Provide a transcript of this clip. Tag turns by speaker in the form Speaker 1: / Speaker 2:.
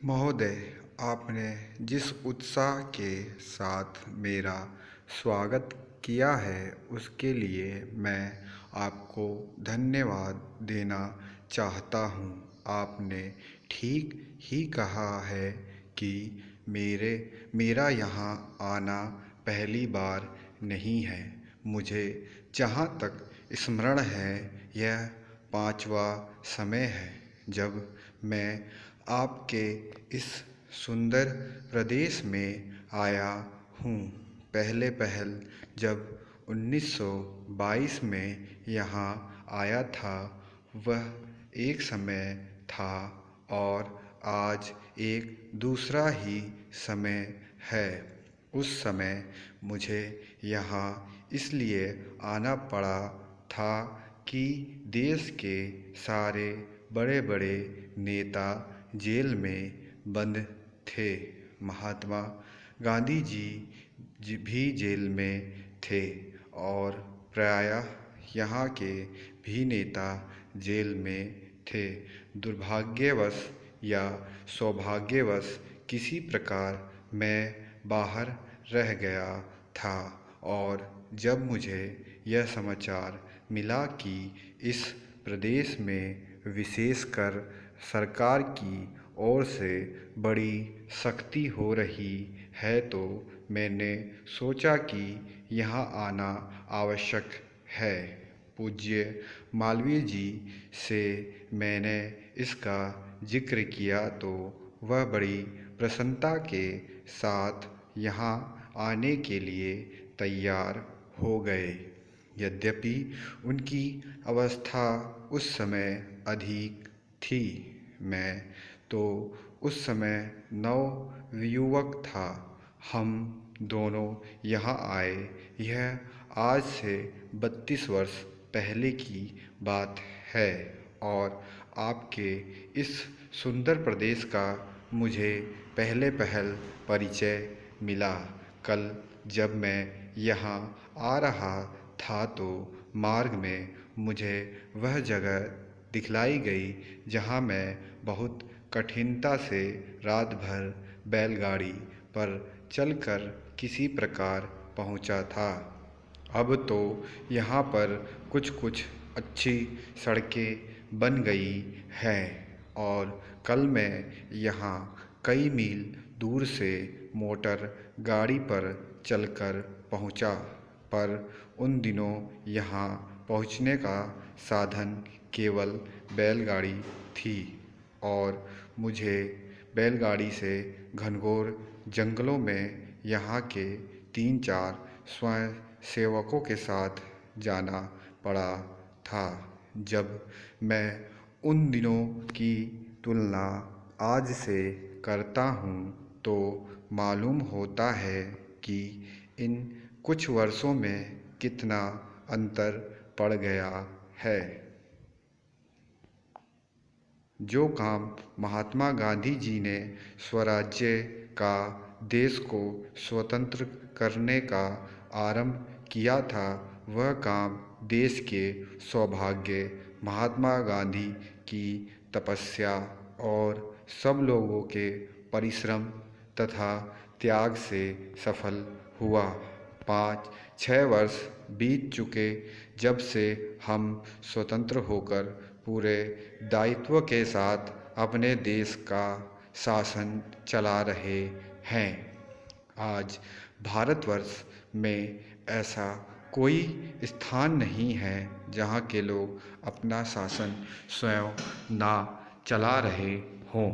Speaker 1: महोदय, आपने जिस उत्साह के साथ मेरा स्वागत किया है उसके लिए मैं आपको धन्यवाद देना चाहता हूँ। आपने ठीक ही कहा है कि मेरा यहाँ आना पहली बार नहीं है। मुझे जहाँ तक स्मरण है यह 5वां समय है जब मैं आपके इस सुंदर प्रदेश में आया हूँ। पहल जब 1922 में यहाँ आया था वह एक समय था और आज एक दूसरा ही समय है। उस समय मुझे यहाँ इसलिए आना पड़ा था कि देश के सारे बड़े बड़े नेता जेल में बंद थे। महात्मा गांधी जी भी जेल में थे और प्रायः यहाँ के भी नेता जेल में थे। दुर्भाग्यवश या सौभाग्यवश किसी प्रकार मैं बाहर रह गया था और जब मुझे यह समाचार मिला कि इस प्रदेश में विशेषकर सरकार की ओर से बड़ी सख्ती हो रही है तो मैंने सोचा कि यहाँ आना आवश्यक है। पूज्य मालवीय जी से मैंने इसका जिक्र किया तो वह बड़ी प्रसन्नता के साथ यहाँ आने के लिए तैयार हो गए। यद्यपि उनकी अवस्था उस समय अधिक थी। मैं तो उस समय नवयुवक था। हम दोनों यहाँ आए यह आज से 32 वर्ष पहले की बात है और आपके इस सुंदर प्रदेश का मुझे पहल परिचय मिला। कल जब मैं यहाँ आ रहा था तो मार्ग में मुझे वह जगह दिखलाई गई जहाँ मैं बहुत कठिनता से रात भर बैलगाड़ी पर चलकर किसी प्रकार पहुँचा था। अब तो यहाँ पर कुछ अच्छी सड़कें बन गई हैं और कल मैं यहाँ कई मील दूर से मोटर गाड़ी पर चलकर पहुँचा। पर उन दिनों यहाँ पहुँचने का साधन केवल बैलगाड़ी थी और मुझे बैलगाड़ी से घनघोर जंगलों में यहाँ के 3-4 स्वयंसेवकों के साथ जाना पड़ा था। जब मैं उन दिनों की तुलना आज से करता हूँ तो मालूम होता है कि इन कुछ वर्षों में कितना अंतर पड़ गया है। जो काम महात्मा गांधी जी ने स्वराज्य का देश को स्वतंत्र करने का आरंभ किया था वह काम देश के सौभाग्य महात्मा गांधी की तपस्या और सब लोगों के परिश्रम तथा त्याग से सफल हुआ। 5-6 वर्ष बीत चुके जब से हम स्वतंत्र होकर पूरे दायित्व के साथ अपने देश का शासन चला रहे हैं। आज भारतवर्ष में ऐसा कोई स्थान नहीं है जहाँ के लोग अपना शासन स्वयं ना चला रहे हों।